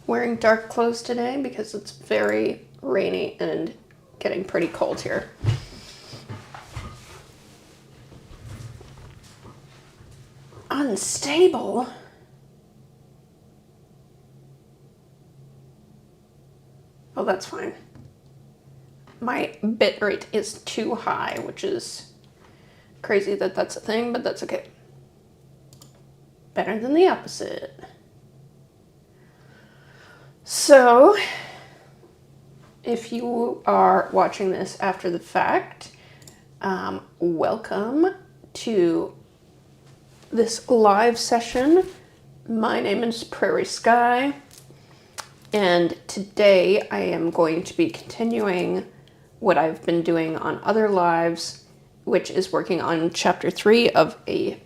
Wearing dark clothes today because it's very rainy and getting pretty cold here. Unstable? Oh, that's fine. My bitrate is too high, which is crazy that that's a thing, but that's okay. Better than the opposite. So, if you are watching this after the fact, welcome to this live session. My name is Prairie Sky, and today I am going to be continuing what I've been doing on other lives, which is working on chapter 3 of a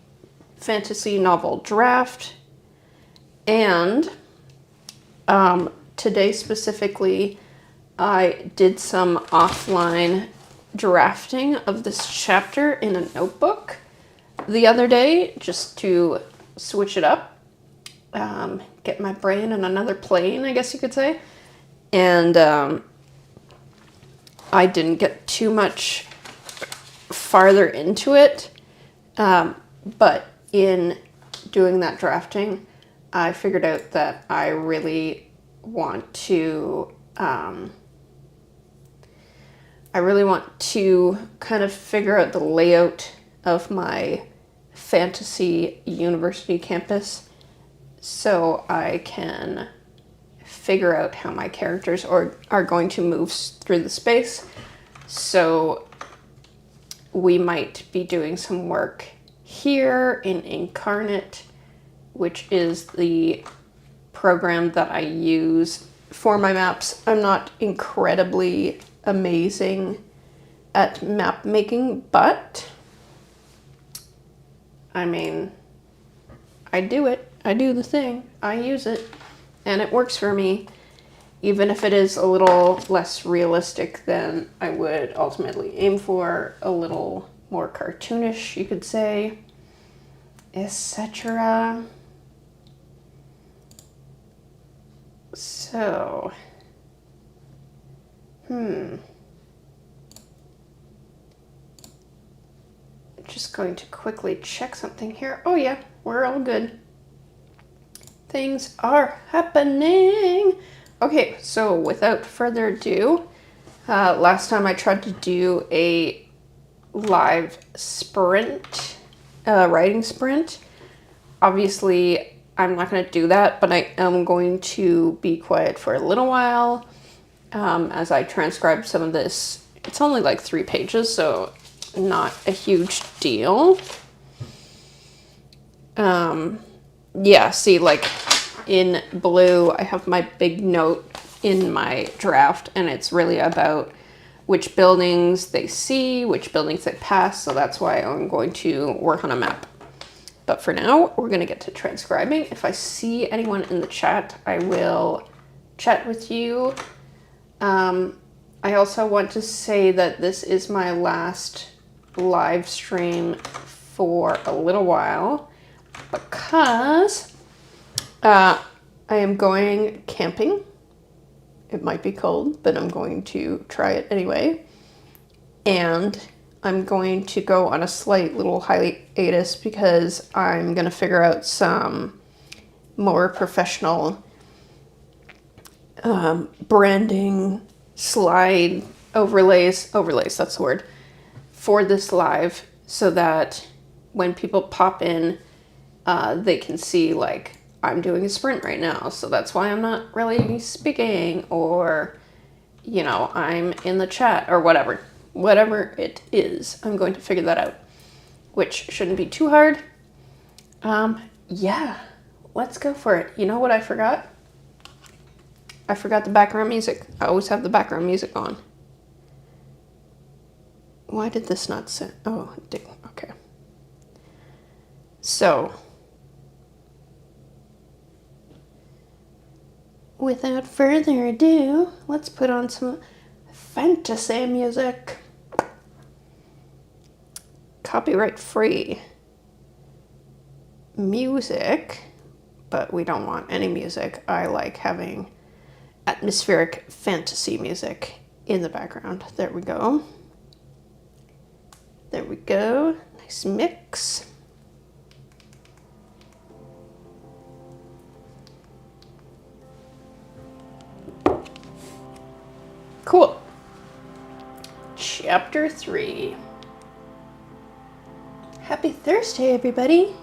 fantasy novel draft. And today specifically, I did some offline drafting of this chapter in a notebook the other day, just to switch it up, get my brain on another plane, I guess you could say. And I didn't get too much farther into it, but in doing that drafting, I figured out that I really want to kind of figure out the layout of my fantasy university campus so I can figure out how my characters are going to move through the space. So we might be doing some work here in Incarnate, which is the program that I use for my maps. I'm not incredibly amazing at map making, but I mean, I do it. I do the thing. I use it, and it works for me, even if it is a little less realistic than I would ultimately aim for, a little more cartoonish, you could say, etc. So, just going to quickly check something here. Oh yeah, we're all good. Things are happening. Okay, so without further ado, last time I tried to do a live sprint, writing sprint. Obviously, I'm not going to do that, but I am going to be quiet for a little while as I transcribe some of this. It's only like 3 pages, so not a huge deal. Yeah, see, like in blue, I have my big note in my draft, and it's really about which buildings they see, which buildings they pass, so that's why I'm going to work on a map. But for now, we're going to get to transcribing. If I see anyone in the chat, I will chat with you. I also want to say that this is my last live stream for a little while because I am going camping. It might be cold, but I'm going to try it anyway. And I'm going to go on a slight little hiatus because I'm going to figure out some more professional branding, slide overlays, that's the word, for this live, so that when people pop in, they can see, like, I'm doing a sprint right now, so that's why I'm not really speaking, or, you know, I'm in the chat, or whatever it is. I'm going to figure that out, which shouldn't be too hard. Yeah, let's go for it. You know what I forgot? I forgot the background music. I always have the background music on. Why did this not set? Oh, okay. So, without further ado, let's put on some fantasy music. Copyright free. music, but we don't want any music. I like having atmospheric fantasy music in the background. There we go. There we go. Nice mix. Cool. Chapter 3. Happy Thursday, everybody.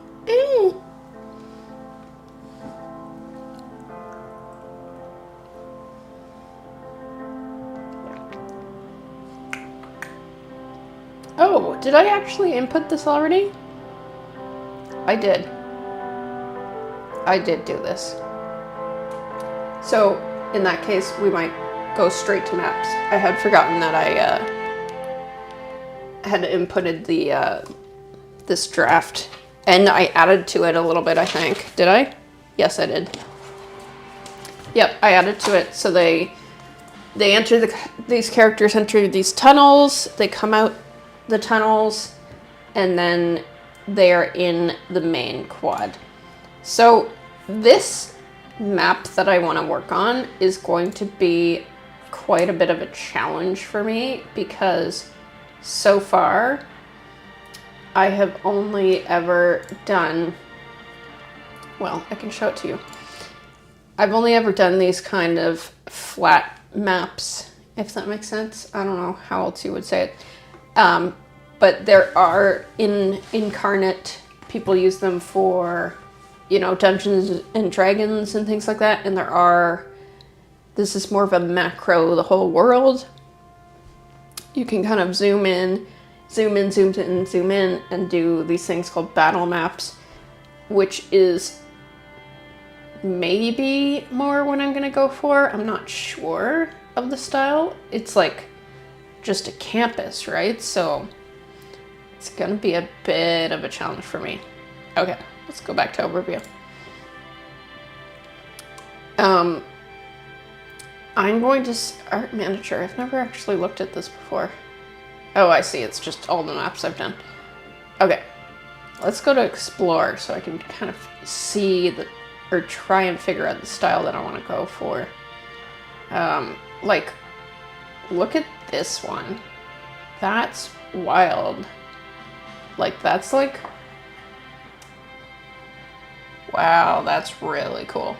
Oh, did I actually input this already? I did. I did do this. So, in that case, we might go straight to maps. I had forgotten that I had inputted the this draft, and I added to it a little bit, I think. Did I? Yes, I did. Yep, I added to it. So they enter these characters enter these tunnels, they come out the tunnels, and then they are in the main quad. So this map that I want to work on is going to be quite a bit of a challenge for me, because so far I have only ever done, well, I can show it to you. I've only ever done these kind of flat maps, if that makes sense. I don't know how else you would say it. But there are, in Incarnate, people use them for, you know, Dungeons and Dragons and things like that. And this is more of a macro, the whole world. You can kind of zoom in, zoom in, and do these things called battle maps, which is maybe more what I'm gonna go for. I'm not sure of the style. It's like just a campus, right? So it's gonna be a bit of a challenge for me. Okay, let's go back to overview. I'm going to art manager. I've never actually looked at this before. Oh, I see. It's just all the maps I've done. Okay, let's go to explore so I can kind of see or try and figure out the style that I want to go for. Like, look at this one. That's wild. Like, that's like, wow, that's really cool.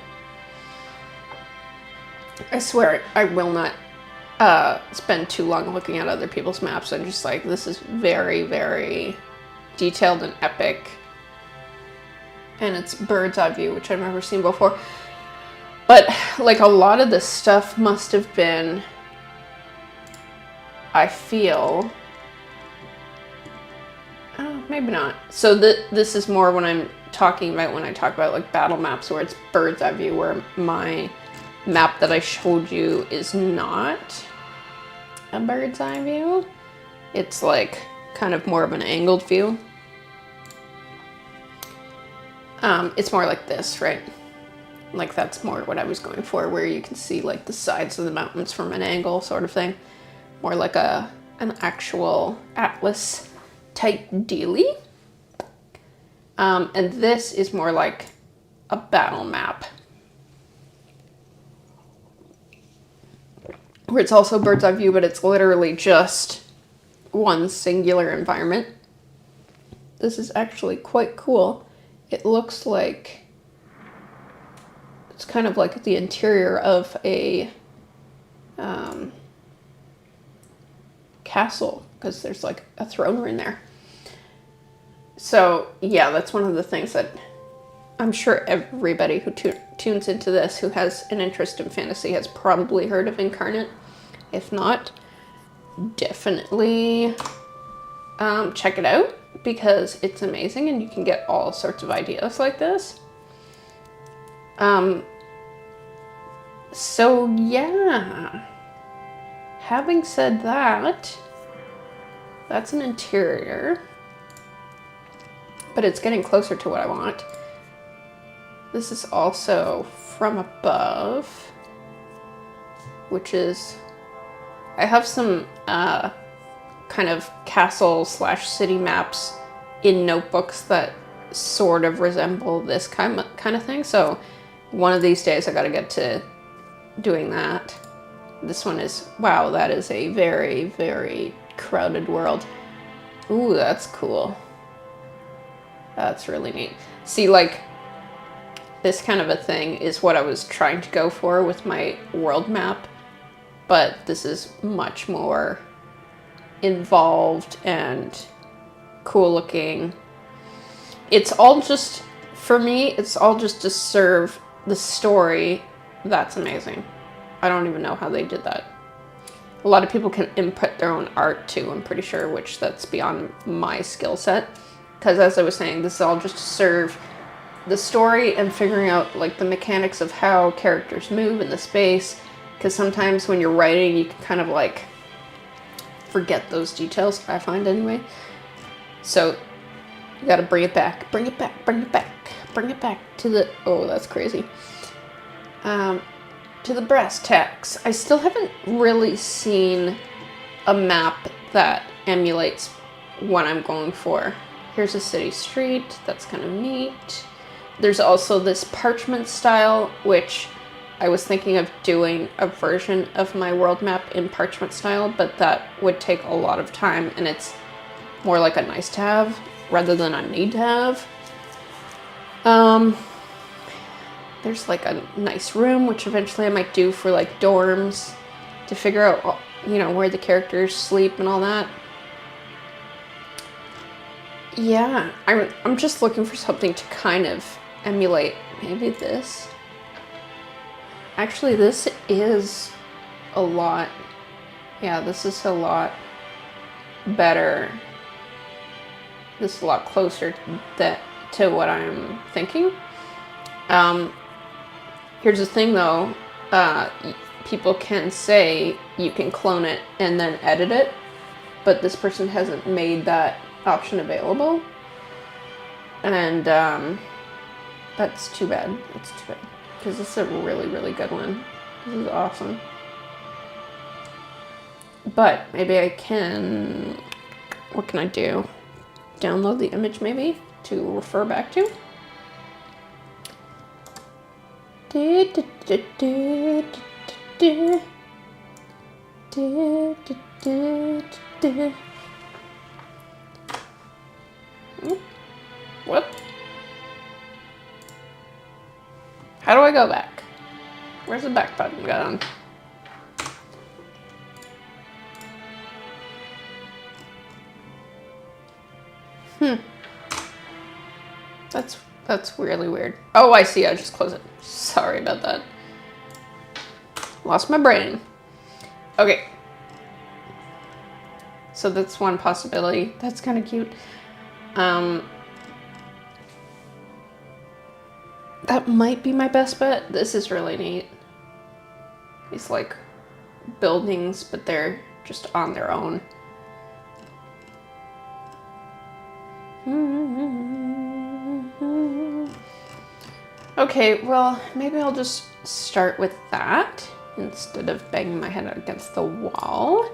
I swear I will not spend too long looking at other people's maps. I'm just like, this is very, very detailed and epic. And it's bird's eye view, which I've never seen before. But like, a lot of this stuff must have been, I feel, maybe not. So this is more when I'm talking about, when I talk about like battle maps where it's bird's eye view, where my map that I showed you is not a bird's eye view. It's like kind of more of an angled view. It's more like this, right? Like, that's more what I was going for, where you can see like the sides of the mountains from an angle sort of thing. More like an actual atlas type dealy. And this is more like a battle map, where it's also bird's eye view, but it's literally just one singular environment. This is actually quite cool. It looks like it's kind of like the interior of a castle, because there's like a throne room there. So yeah, that's one of the things that I'm sure everybody who tunes into this who has an interest in fantasy has probably heard of Incarnate. If not, definitely check it out, because it's amazing and you can get all sorts of ideas like this. So yeah, having said that, that's an interior, but it's getting closer to what I want. This is also from above, which is, I have some kind of castle / city maps in notebooks that sort of resemble this kind of thing. So one of these days I got to get to doing that. This one is, wow, that is a very, very crowded world. Ooh, that's cool. That's really neat. See, like, this kind of a thing is what I was trying to go for with my world map, but this is much more involved and cool looking. It's all just, for me, it's all just to serve the story. That's amazing. I don't even know how they did that. A lot of people can input their own art too, I'm pretty sure, which that's beyond my skill set. Because as I was saying, this is all just to serve the story and figuring out like the mechanics of how characters move in the space. Because sometimes when you're writing, you can kind of like forget those details, I find anyway. So you gotta bring it back, bring it back, bring it back, bring it back to the, oh, that's crazy. To the brass tacks. I still haven't really seen a map that emulates what I'm going for. Here's a city street, that's kind of neat. There's also this parchment style, which I was thinking of doing a version of my world map in parchment style, but that would take a lot of time, and it's more like a nice to have rather than a need to have. There's like a nice room, which eventually I might do for like dorms to figure out, you know, where the characters sleep and all that. Yeah, I'm just looking for something to kind of emulate. Maybe this. Actually, this is a lot. Yeah, this is a lot better. This is a lot closer to what I'm thinking. Here's the thing though, people can say you can clone it and then edit it, but this person hasn't made that option available. And that's too bad. It's too bad. Because this is a really, really good one. This is awesome. But maybe I can, what can I do? Download the image maybe to refer back to? What? How do I go back? Where's the back button gone? That's really weird. Oh, I see. I just closed it. Sorry about that. Lost my brain. Okay. So that's one possibility. That's kind of cute. That might be my best bet. This is really neat. These like buildings, but they're just on their own. Okay, well, maybe I'll just start with that instead of banging my head against the wall.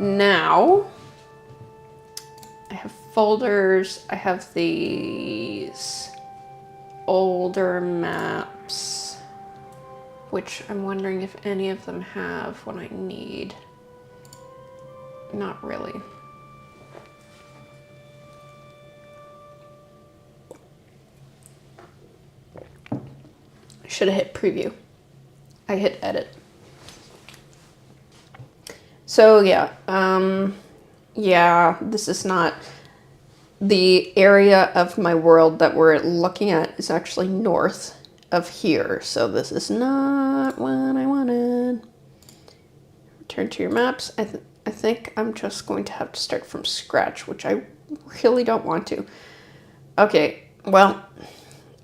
Now, I have folders. I have these older maps, which I'm wondering if any of them have what I need. Not really. I should have hit preview. I hit edit. So yeah, yeah, this is not the area of my world that we're looking at is actually north of here. So this is not what I wanted. Return to your maps. I think I'm just going to have to start from scratch, which I really don't want to. Okay, well,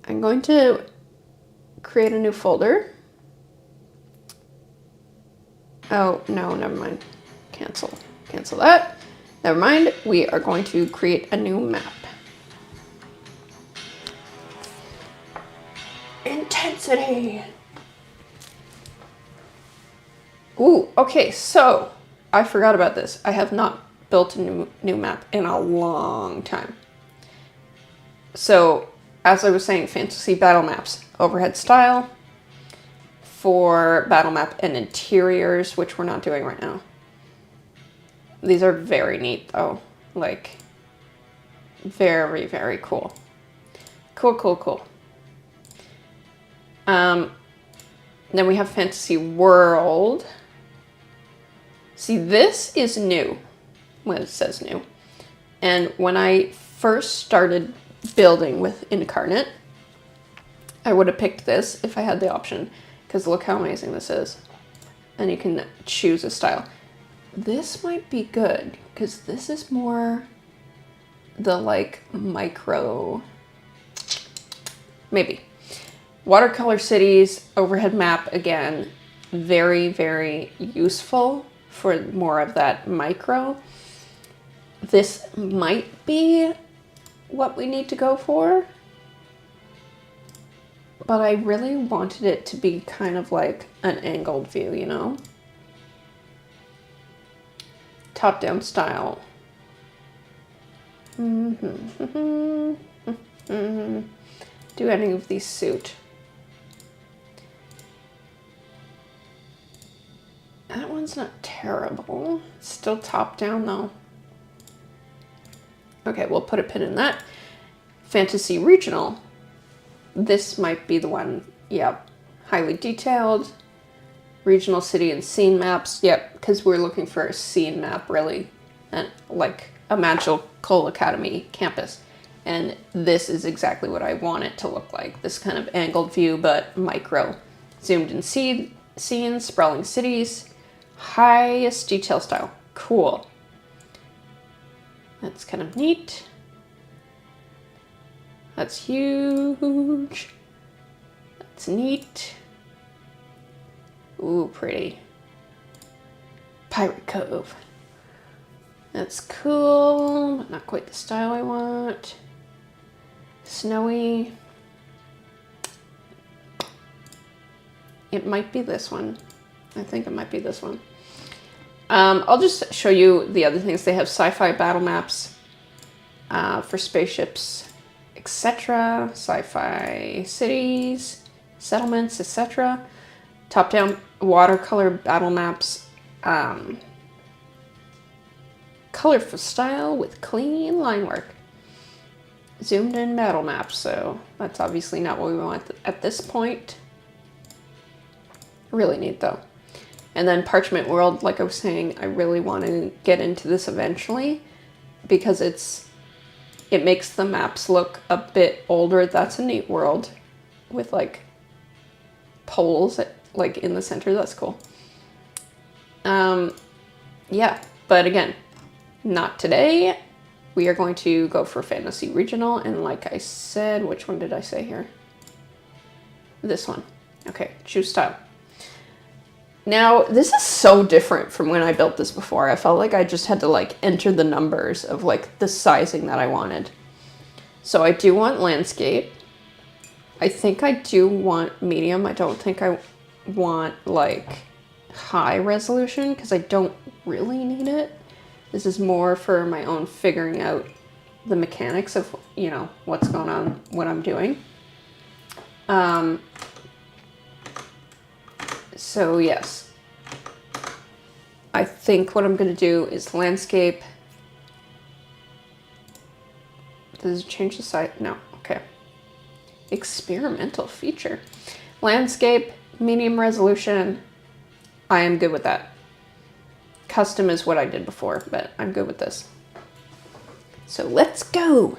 I'm going to create a new folder. Oh, no, never mind. Cancel that. Never mind. We are going to create a new map. Intensity. Ooh, okay, so I forgot about this. I have not built a new map in a long time. So as I was saying, fantasy battle maps, overhead style for battle map and interiors, which we're not doing right now. These are very neat though, like very, very cool. Cool. Then we have Fantasy World. See, this is new. Well, it says new. And when I first started building with Incarnate, I would have picked this if I had the option, because look how amazing this is. And you can choose a style. This might be good, because this is more the like micro, maybe. Watercolor cities, overhead map, again, very, very useful for more of that micro. This might be what we need to go for, but I really wanted it to be kind of like an angled view, you know? Top-down style. Do any of these suit? That one's not terrible. It's still top-down though. Okay, we'll put a pin in that. Fantasy Regional. This might be the one. Yep. Highly detailed. Regional city and scene maps. Yep, because we're looking for a scene map, really. And like a Magical Academy campus. And this is exactly what I want it to look like. This kind of angled view, but micro. Zoomed in scenes, sprawling cities. Highest detail style. Cool. That's kind of neat. That's huge. That's neat. Ooh, pretty. Pirate Cove. That's cool, but not quite the style I want. Snowy. It might be this one. I think it might be this one. I'll just show you the other things. They have sci-fi battle maps for spaceships, etc. Sci-fi cities, settlements, etc. Top-down watercolor battle maps. Colorful style with clean line work. Zoomed in battle maps, so that's obviously not what we want at this point. Really neat though. And then Parchment World, like I was saying, I really want to get into this eventually because it makes the maps look a bit older. That's a neat world with like poles like in the center. That's cool. Yeah, but again, not today. We are going to go for Fantasy Regional, and like I said, which one did I say here? This one. Okay, choose style. Now, this is so different from when I built this before. I felt like I just had to like enter the numbers of like the sizing that I wanted. So I do want landscape. I think I do want medium. I don't think I want like high resolution because I don't really need it. This is more for my own figuring out the mechanics of, you know, what's going on, what I'm doing. So yes, I think what I'm going to do is landscape. Does it change the size? No. Okay. Experimental feature. Landscape, medium resolution. I am good with that. Custom is what I did before, but I'm good with this. So let's go.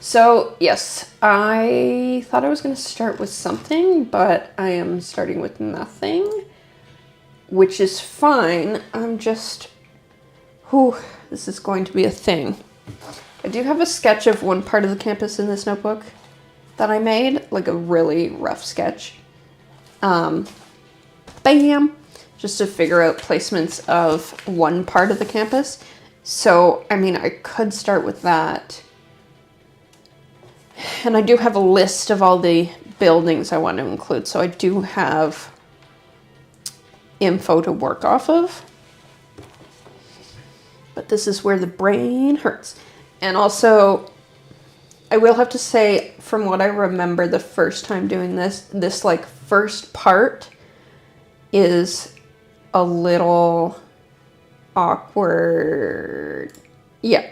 So yes, I thought I was going to start with something, but I am starting with nothing, which is fine. I'm just, this is going to be a thing. I do have a sketch of one part of the campus in this notebook that I made, like a really rough sketch. Bam! Just to figure out placements of one part of the campus. So, I mean, I could start with that. And I do have a list of all the buildings I want to include. So I do have info to work off of. But this is where the brain hurts. And also, I will have to say, from what I remember the first time doing this like first part is a little awkward. Yeah.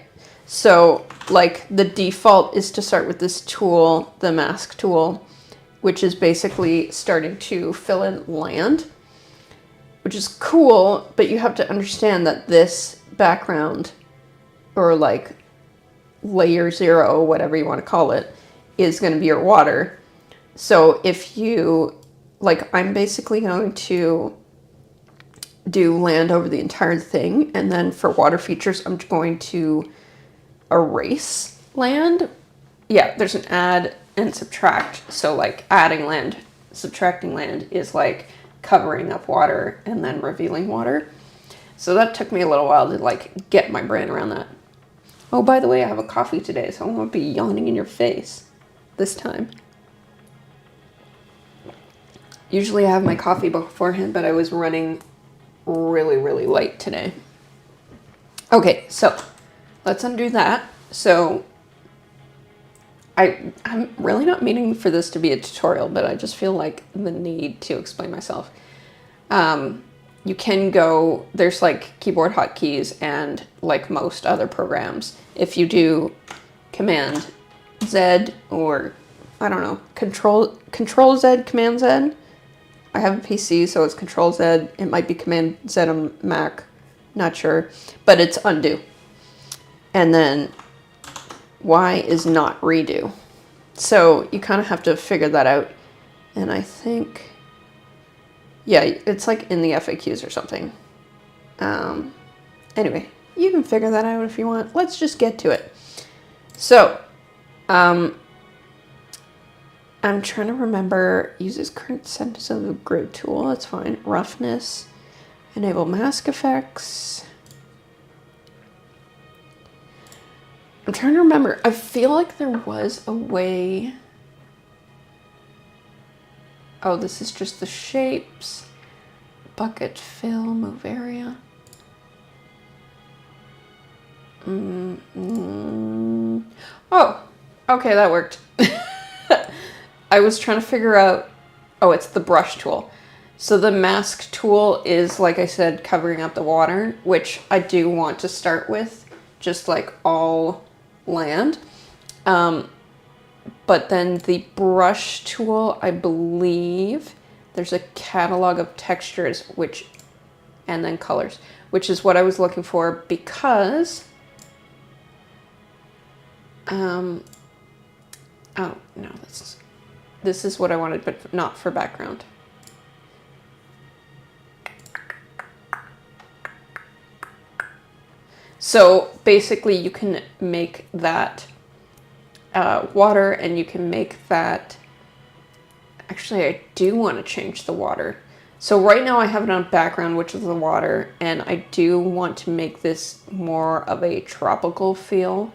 So like the default is to start with this tool, the mask tool, which is basically starting to fill in land, which is cool, but you have to understand that this background, or like layer 0, whatever you want to call it, is going to be your water. So if you, like, I'm basically going to do land over the entire thing, and then for water features, I'm going to erase land. Yeah, there's an add and subtract. So like adding land, subtracting land is like covering up water and then revealing water. So that took me a little while to like get my brain around that. Oh, by the way, I have a coffee today, so I won't be yawning in your face this time. Usually I have my coffee beforehand, but I was running really, really late today. Okay, so let's undo that. So I'm really not meaning for this to be a tutorial, but I just feel like the need to explain myself. You can go, there's like keyboard hotkeys, and like most other programs, if you do Command Z, or I don't know, Control Z, Command Z. I have a PC, so it's Control Z. It might be Command Z on Mac, not sure, but it's undo. And then Y is not redo. So you kind of have to figure that out. And I think, yeah, it's like in the FAQs or something. Anyway, you can figure that out if you want. Let's just get to it. So, I'm trying to remember, uses current sentence of the grid tool. That's fine. Roughness, enable mask effects. I'm trying to remember. I feel like there was a way. Oh, this is just the shapes. Bucket, fill, move area. Oh, okay, that worked. I was trying to figure out, oh, it's the brush tool. So the mask tool is, like I said, covering up the water, which I do want to start with, just like all land. But then the brush tool, I believe there's a catalog of textures, and then colors, which is what I was looking for, because, oh, no, this is what I wanted, but not for background. So basically you can make that water, and you can make that, actually I do want to change the water. So right now I have it on background, which is the water, and I do want to make this more of a tropical feel.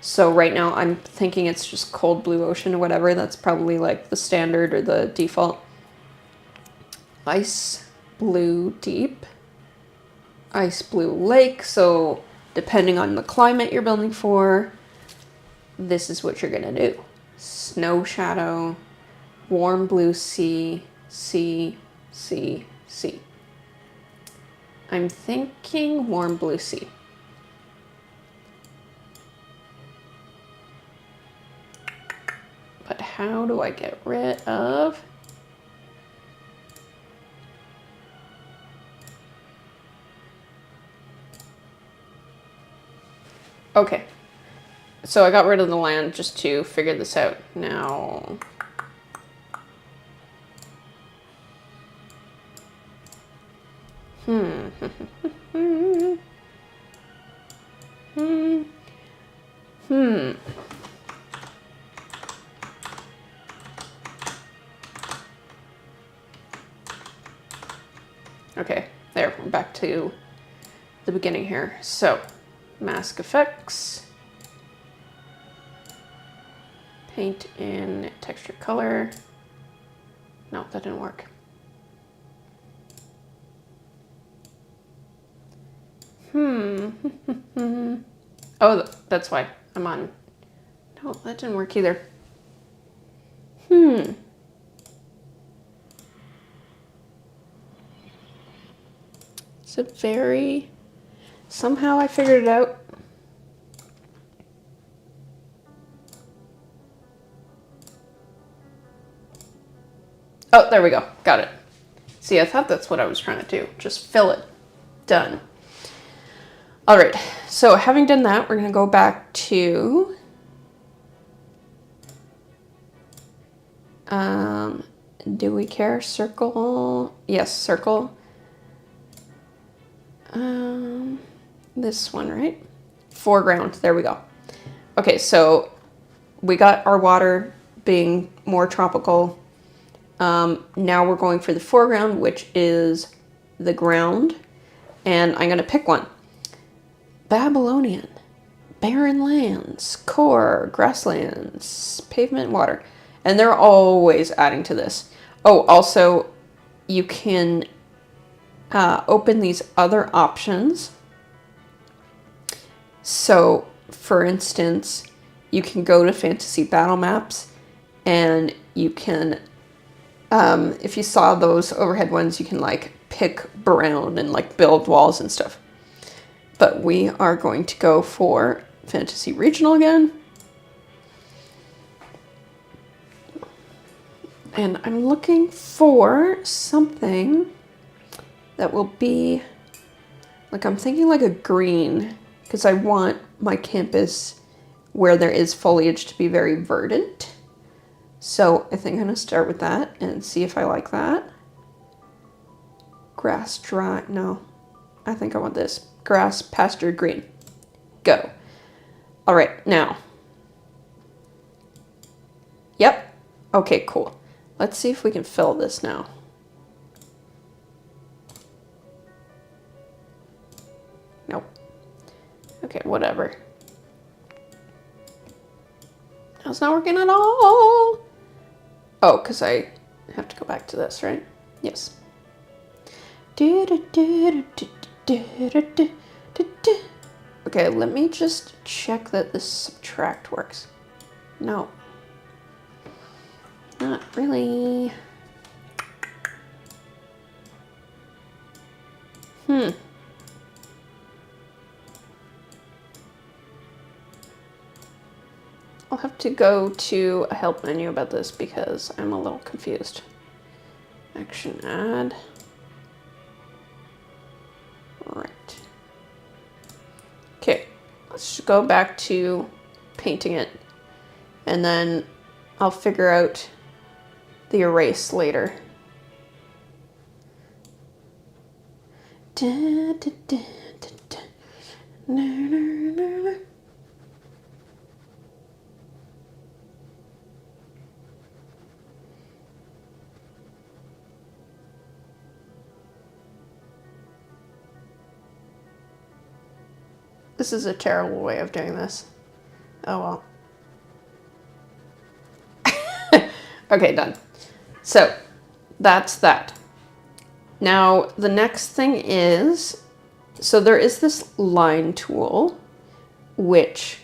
So right now I'm thinking it's just cold blue ocean or whatever. That's probably like the standard or the default. Ice blue deep. Ice blue lake. So depending on the climate you're building for, this is what you're gonna do. Snow shadow, warm blue sea, sea, sea, sea. I'm thinking warm blue sea. But how do I get rid of? Okay. So I got rid of the land just to figure this out. Now, Okay, there, we're back to the beginning here. So, mask effects. Paint in texture color. No, that didn't work. Oh, that's why I'm on. No, that didn't work either. It's a very... Somehow I figured it out. Oh, there we go. Got it. See, I thought that's what I was trying to do. Just fill it. Done. All right. So having done that, we're going to go back to... do we care? Circle? Yes, circle. This one, right? Foreground. There we go. Okay, so we got our water being more tropical. Now we're going for the foreground, which is the ground. And I'm going to pick one. Babylonian, barren lands, core, grasslands, pavement, water. And they're always adding to this. Oh, also, you can open these other options. So, for instance, you can go to Fantasy Battle Maps, and you can, if you saw those overhead ones, you can like pick brown and like build walls and stuff. But we are going to go for Fantasy Regional again. And I'm looking for something that will be, like, I'm thinking like a green, because I want my campus where there is foliage to be very verdant. So I think I'm going to start with that and see if I like that. Grass dry, no, I think I want this. Grass, pasture, green. Go. All right, now. Yep. Okay, cool. Let's see if we can fill this now. Nope. Okay, whatever. No, it's not working at all. Oh, because I have to go back to this, right? Yes. Okay, let me just check that this subtract works. No. Not really. I'll have to go to a help menu about this because I'm a little confused. Action add. Right. Okay, let's just go back to painting it, and then I'll figure out the erase later. This is a terrible way of doing this. Oh well. Okay, done. So that's that. Now the next thing is, so there is this line tool, which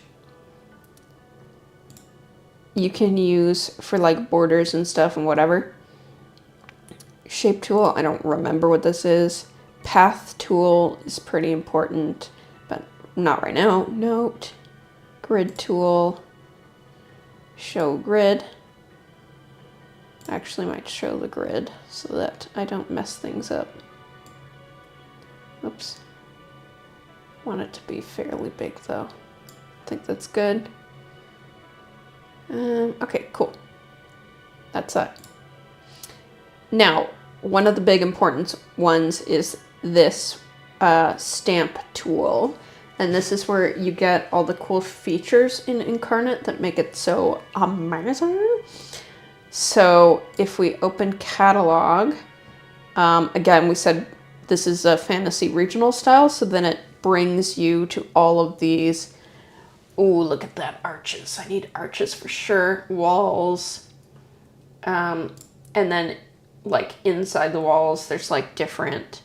you can use for like borders and stuff and whatever. Shape tool, I don't remember what this is. Path tool is pretty important, but not right now. Note, grid tool, show grid. Actually might show the grid so that I don't mess things up. Oops. Want it to be fairly big though. I think that's good. Okay, cool. That's that. Now, one of the big important ones is this stamp tool. And this is where you get all the cool features in Incarnate that make it so amazing. So if we open catalog, again, we said this is a fantasy regional style, so then it brings you to all of these. Oh, look at that, arches. I need arches for sure. Walls. And then like inside the walls, there's like different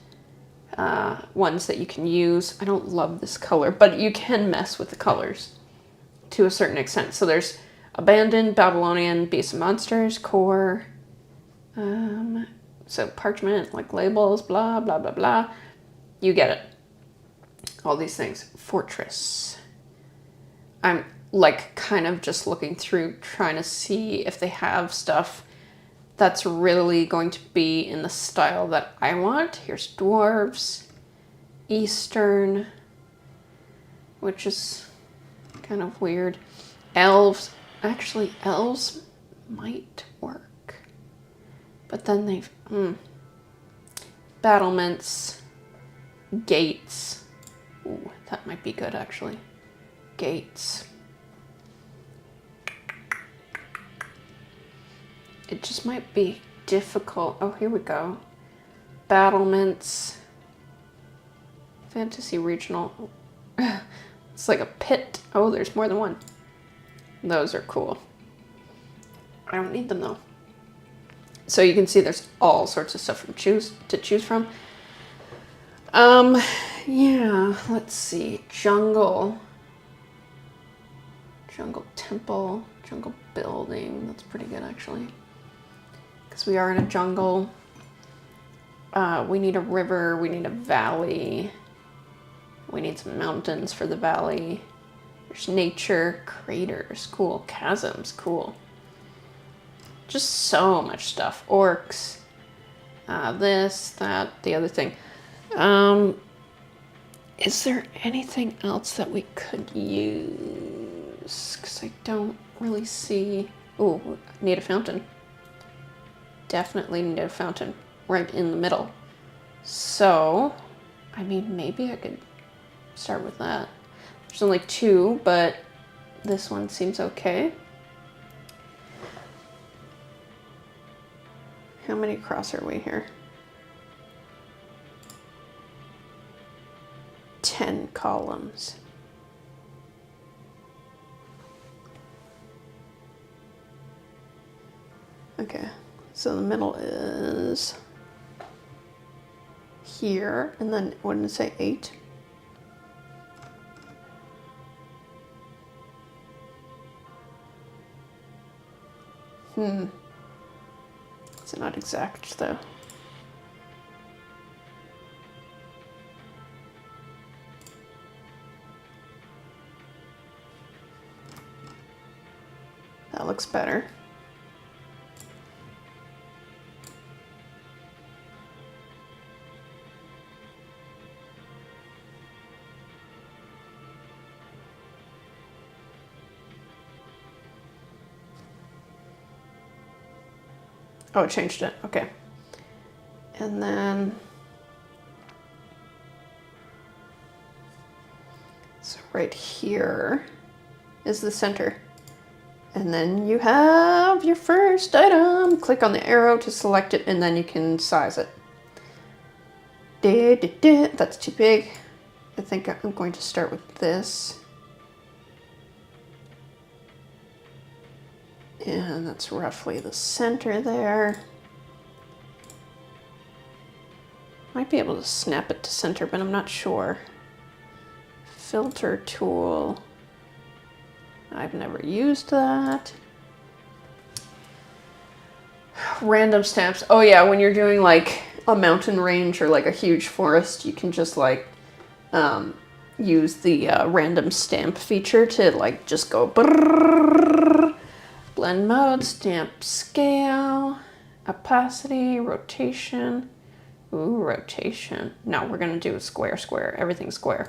ones that you can use. I don't love this color, but you can mess with the colors to a certain extent. So there's Abandoned, Babylonian, Beasts and Monsters, Core, so parchment, like labels, blah, blah, blah, blah. You get it. All these things. Fortress. I'm like kind of just looking through, trying to see if they have stuff that's really going to be in the style that I want. Here's dwarves, Eastern, which is kind of weird. Elves. Actually, elves might work. But then they've... Battlements. Gates. Ooh, that might be good, actually. Gates. It just might be difficult. Oh, here we go. Battlements. Fantasy regional. It's like a pit. Oh, there's more than one. Those are cool. I don't need them though. So you can see there's all sorts of stuff to choose from. Yeah, let's see. Jungle. Jungle temple. Jungle building. That's pretty good actually. Because we are in a jungle. We need a river. We need a valley. We need some mountains for the valley. There's nature, craters, cool. Chasms, cool. Just so much stuff. Orcs. This, that, the other thing. Is there anything else that we could use? Because I don't really see... Ooh, need a fountain. Definitely need a fountain right in the middle. So, I mean, maybe I could start with that. There's only 2, but this one seems okay. How many across are we here? 10 columns. Okay, so the middle is here, and then what did it say, 8? It's not exact though. That looks better. Oh, it changed it. Okay. And then... So right here is the center. And then you have your first item. Click on the arrow to select it, and then you can size it. That's too big. I think I'm going to start with this. And that's roughly the center there. Might be able to snap it to center, but I'm not sure. Filter tool. I've never used that. Random stamps. Oh yeah, when you're doing like a mountain range or like a huge forest, you can just like use the random stamp feature to like just go brrrr. Blend mode, stamp scale, opacity, rotation. Ooh, rotation. No, we're gonna do a square, square. Everything's square.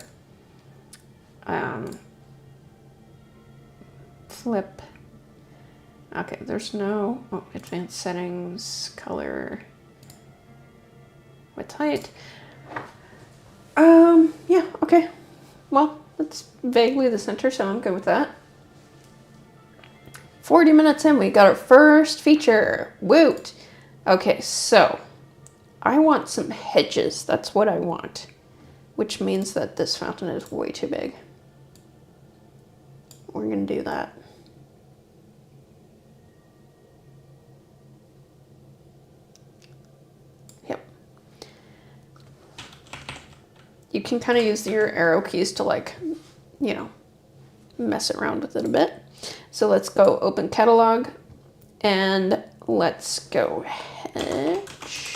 Flip. Okay, there's no advanced settings, color, width, height. Yeah, okay. Well, that's vaguely the center, so I'm good with that. 40 minutes in, we got our first feature. Woot! Okay, so I want some hedges. That's what I want, which means that this fountain is way too big. We're gonna do that. Yep. you can kind of use your arrow keys to like, you know, mess around with it a bit. So let's go open catalog and let's go hedge.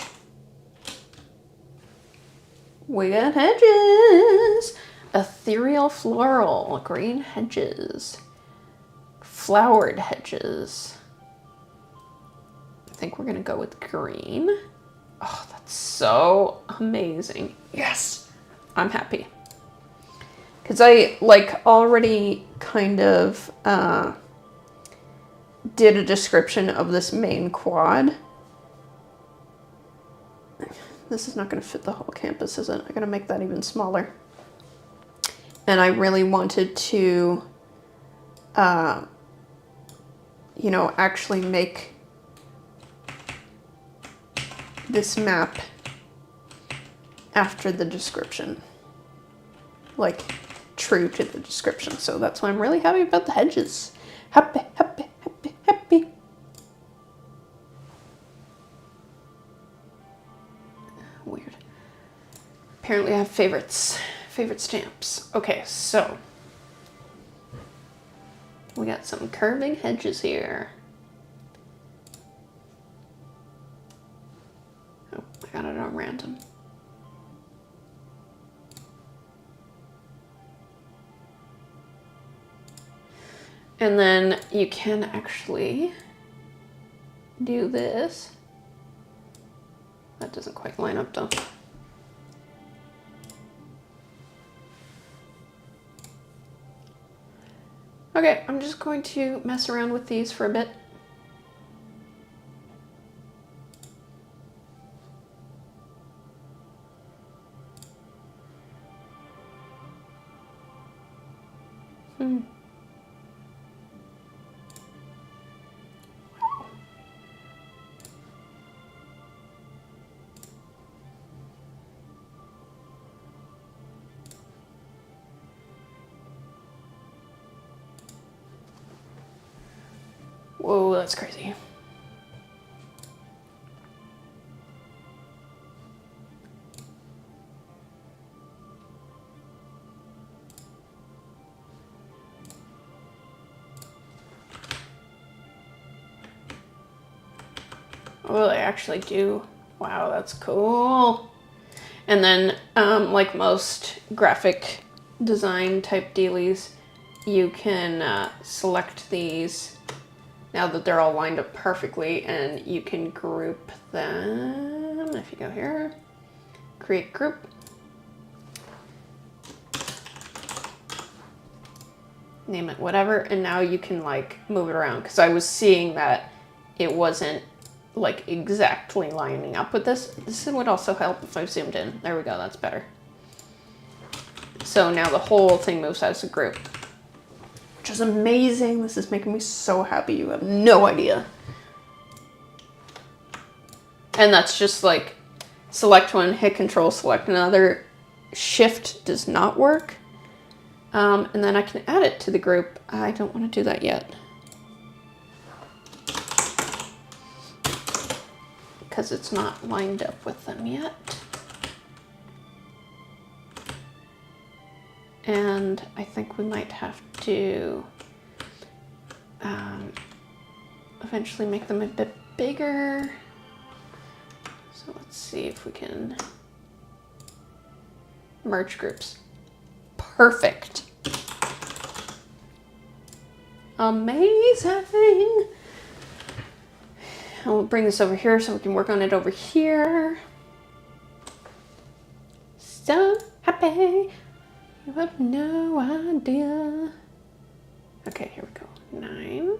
We got hedges. Ethereal floral, green hedges, flowered hedges. I think we're gonna go with green. Oh, that's so amazing. Yes, I'm happy. Because I like already kind of did a description of this main quad. This is not going to fit the whole campus, is it? I got to make that even smaller. And I really wanted to, you know, actually make this map after the description. Like, true to the description. So that's why I'm really happy about the hedges. Happy, happy, happy, happy. Weird. Apparently I have favorites. Favorite stamps. Okay, so we got some curving hedges here. Oh, I got it on random. And then you can actually do this. That doesn't quite line up though. Okay, I'm just going to mess around with these for a bit. Whoa, that's crazy. Oh, they actually do. Wow, that's cool. And then, like most graphic design type dealies, you can select these now that they're all lined up perfectly, and you can group them. If you go here, create group. Name it whatever, and now you can like move it around, because I was seeing that it wasn't like exactly lining up with this. This would also help if I zoomed in. There we go, that's better. So now the whole thing moves as a group, which is amazing. This is making me so happy. You have no idea. And that's just like select one, hit control, select another. Shift does not work. And then I can add it to the group. I don't want to do that yet, because it's not lined up with them yet. And I think we might have to eventually make them a bit bigger. So let's see if we can merge groups. Perfect. Amazing. I'll bring this over here so we can work on it over here. So happy. You have no idea. Okay, here we go. 9.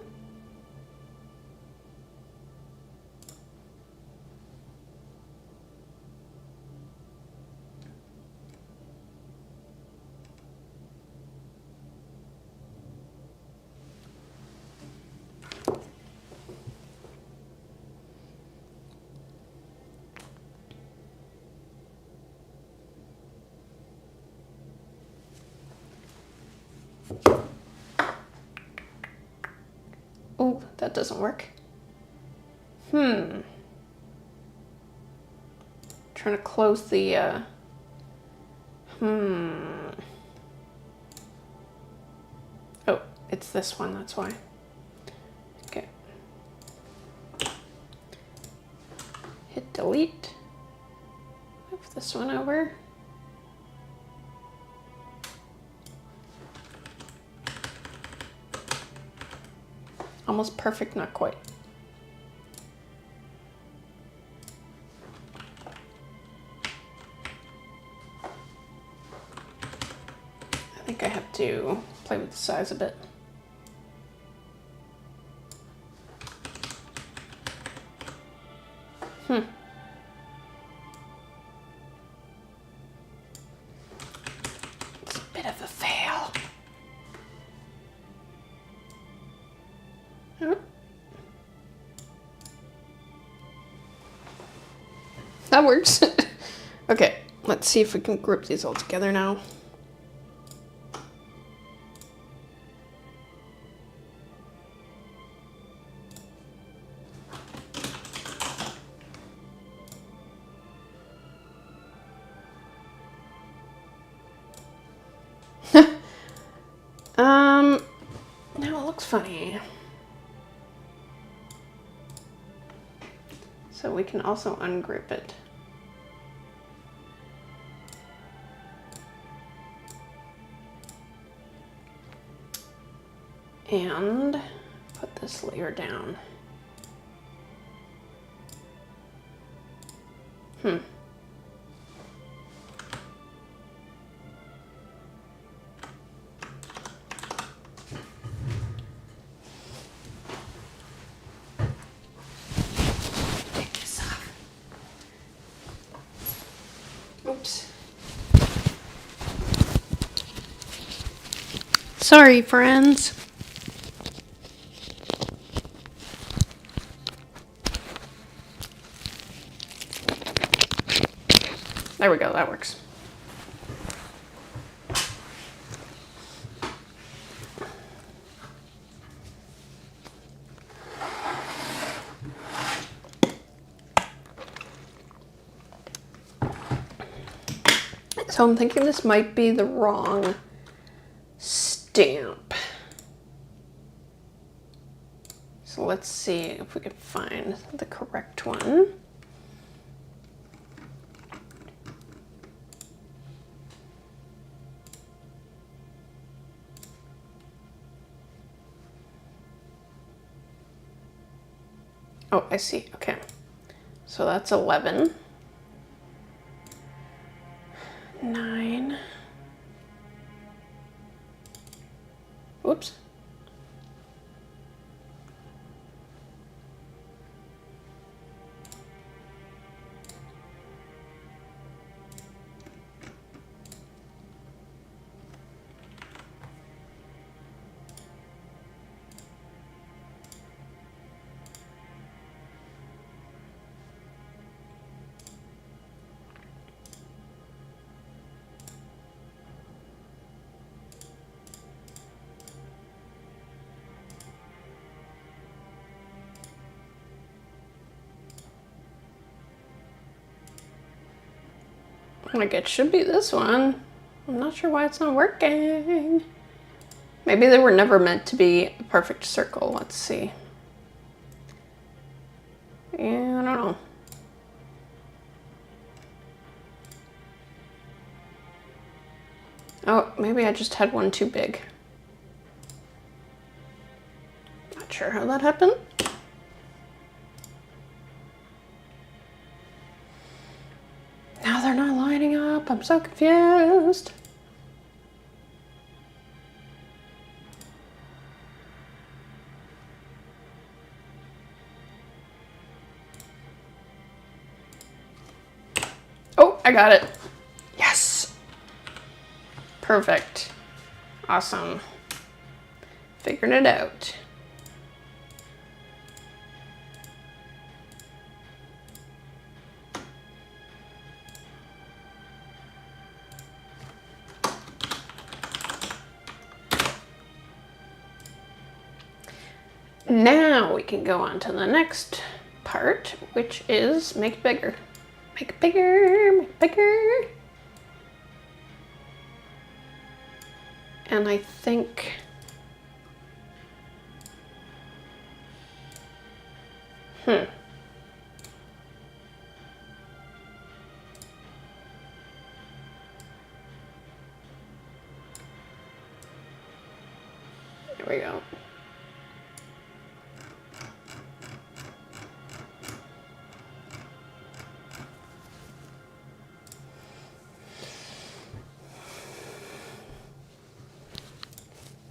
Oh, that doesn't work. Trying to close the Oh, it's this one, that's why. Okay. Hit delete. Move this one over. Almost perfect, not quite. I think I have to play with the size a bit. It's a bit of a fail. That works. Okay, let's see if we can group these all together now. Now it looks funny. So we can also ungroup it. And put this layer down. Take this off. Oops. Sorry, friends. There we go, that works. So I'm thinking this might be the wrong stamp. So let's see if we can find the correct one. Oh, I see. Okay. So that's 11. 9. Whoops. Like it should be this one. I'm not sure why it's not working. Maybe they were never meant to be a perfect circle. Let's see. Yeah, I don't know. Oh, maybe I just had one too big. Not sure how that happened. Now they're not lining up. I'm so confused. Oh, I got it. Yes. Perfect. Awesome. Figured it out. Now we can go on to the next part, which is make bigger. Make bigger, make bigger. And I think there we go.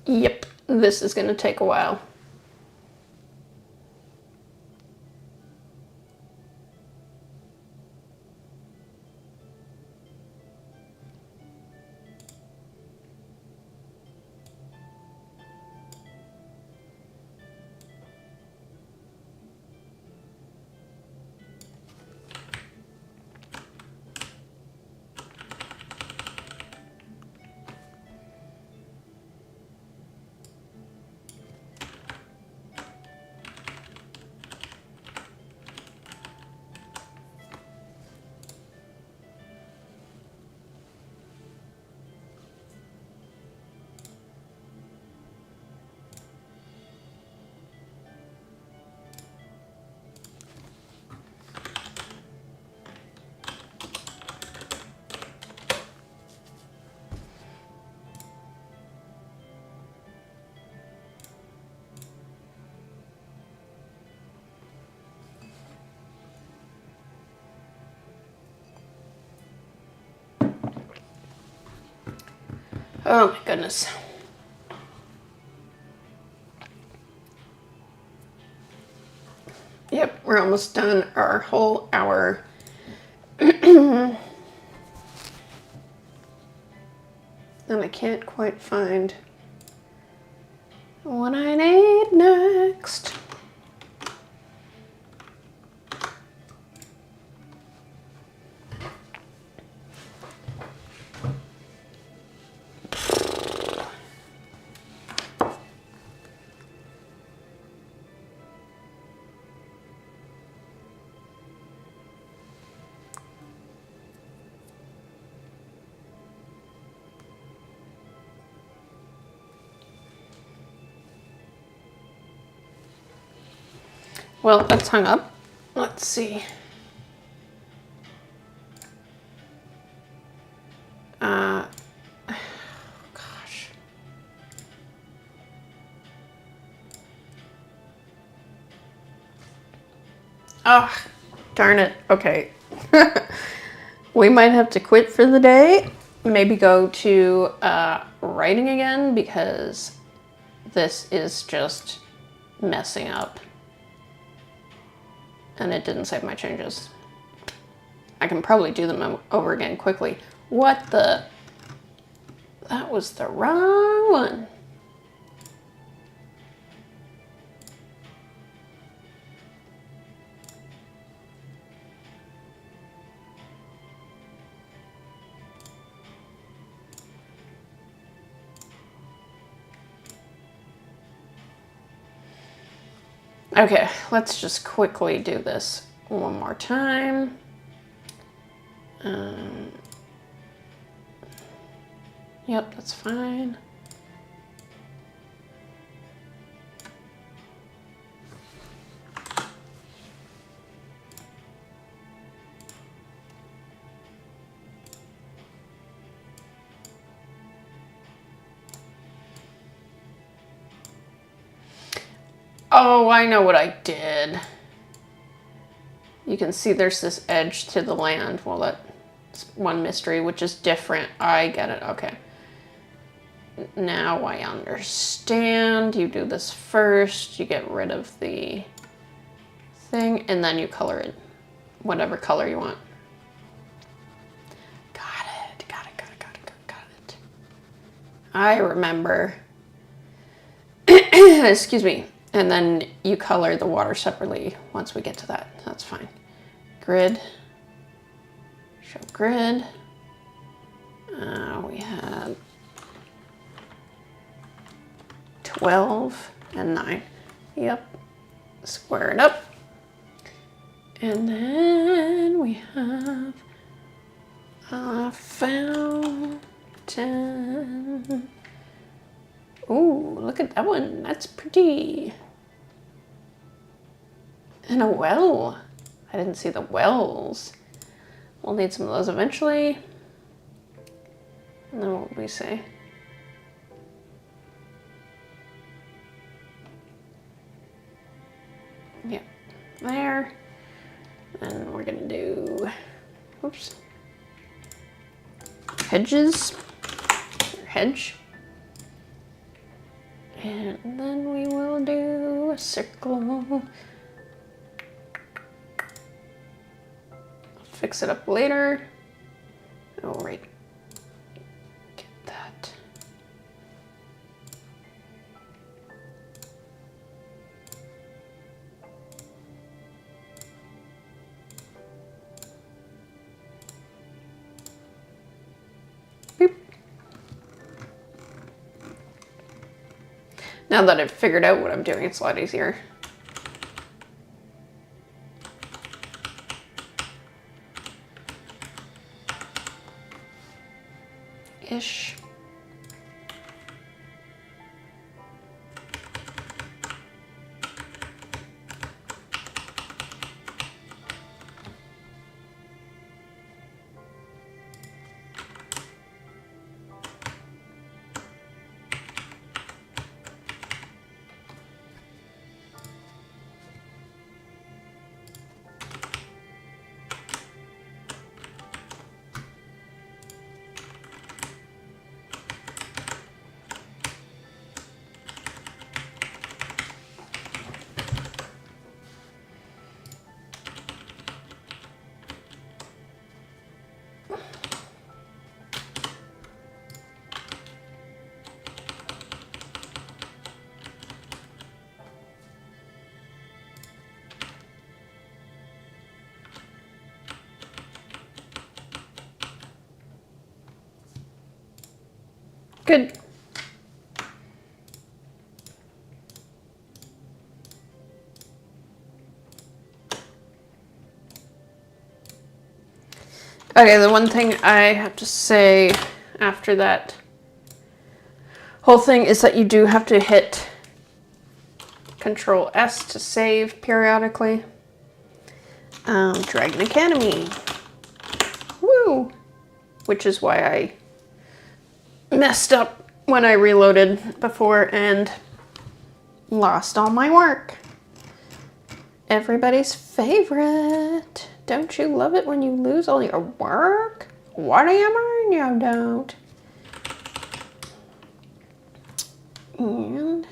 Yep, this is going to take a while. Oh my goodness. Yep, we're almost done our whole hour. And I can't quite find what I need next. Well, that's hung up. Let's see. Gosh. Oh, darn it. Okay. We might have to quit for the day. Maybe go to writing again because this is just messing up. And it didn't save my changes. I can probably do them over again quickly. What the? That was the wrong one. Okay, let's just quickly do this one more time. Yep, that's fine. Oh, I know what I did. You can see there's this edge to the land. Well, that's one mystery, which is different. I get it. Okay. Now I understand. You do this first. You get rid of the thing, and then you color it whatever color you want. Got it. Got it. I remember. Excuse me. And then you color the water separately once we get to that. That's fine. Grid. Show grid. We had 12 and 9. Yep. Square it up. And then we have a fountain. Ooh, look at that one. That's pretty. And a well. I didn't see the wells. We'll need some of those eventually. And then what would we say? Yeah, there. And we're gonna do, oops, hedges, or hedge. And then we will do a circle. Fix it up later. Oh, right. Get that. Boop. Now that I've figured out what I'm doing, it's a lot easier. Ish. Good. Okay, the one thing I have to say after that whole thing is that you do have to hit Control S to save periodically. Dragon Academy. Woo! Which is why I messed up when I reloaded before and lost all my work. Everybody's favorite. Don't you love it when you lose all your work? Whatever, you don't. And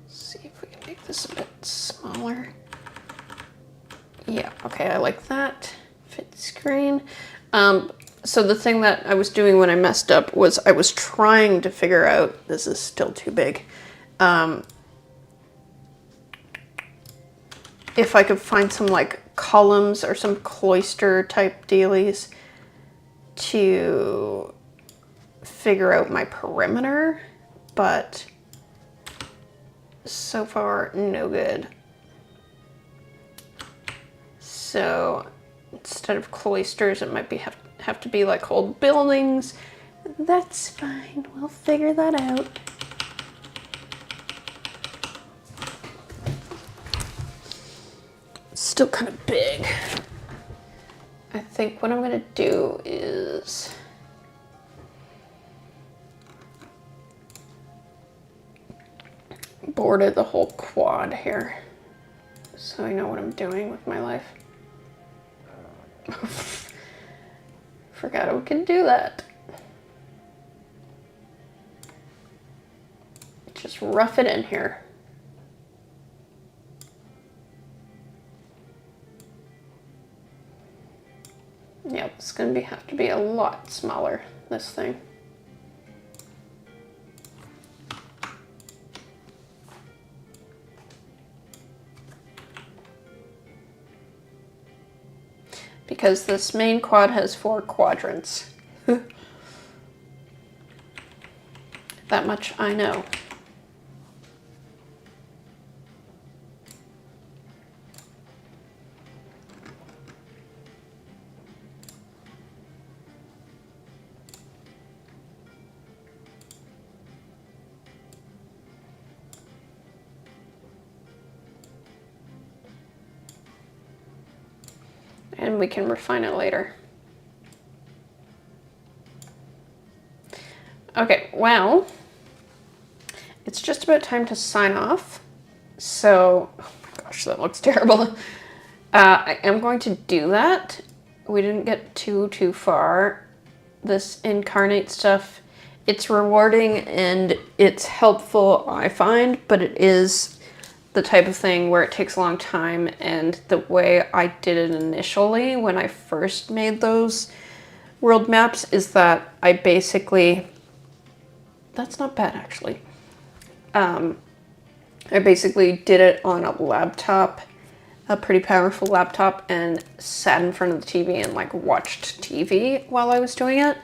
see if we can make this a bit smaller. Yeah, okay, I like that. Fit screen. So the thing that I was doing when I messed up was I was trying to figure out, this is still too big, if I could find some like columns or some cloister type dealies to figure out my perimeter, but so far no good. So instead of cloisters, it might be have to be like old buildings. That's fine, we'll figure that out. It's still kind of big. I think what I'm gonna do is border the whole quad here, so I know what I'm doing with my life. Forgot we could do that. Just rough it in here. Yep, it's gonna have to be a lot smaller, this thing. Because this main quad has 4 quadrants. That much I know. we can refine it later. Okay, well, it's just about time to sign off. So, oh my gosh, that looks terrible. I am going to do that. We didn't get too far. This incarnate stuff, it's rewarding and it's helpful, I find, but it is the type of thing where it takes a long time, and the way I did it initially when I first made those world maps is that I basically, that's not bad actually. I basically did it on a laptop, a pretty powerful laptop, and sat in front of the TV and like watched TV while I was doing it.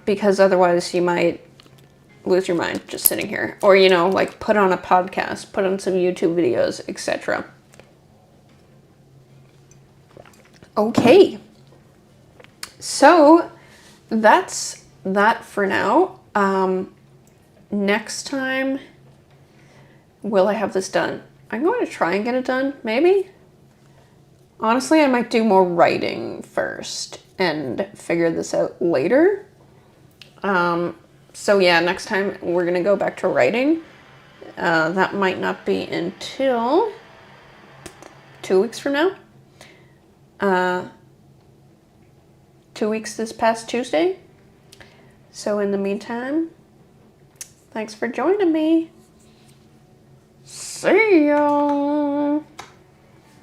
Because otherwise you might lose your mind just sitting here. Or, you know, like put on a podcast, put on some YouTube videos, etc. Okay. So that's that for now. Next time, will I have this done? I'm going to try and get it done, maybe? Honestly, I might do more writing first and figure this out later. So yeah, next time we're going to go back to writing. That might not be until 2 weeks from now. 2 weeks this past Tuesday. So in the meantime, thanks for joining me. See ya!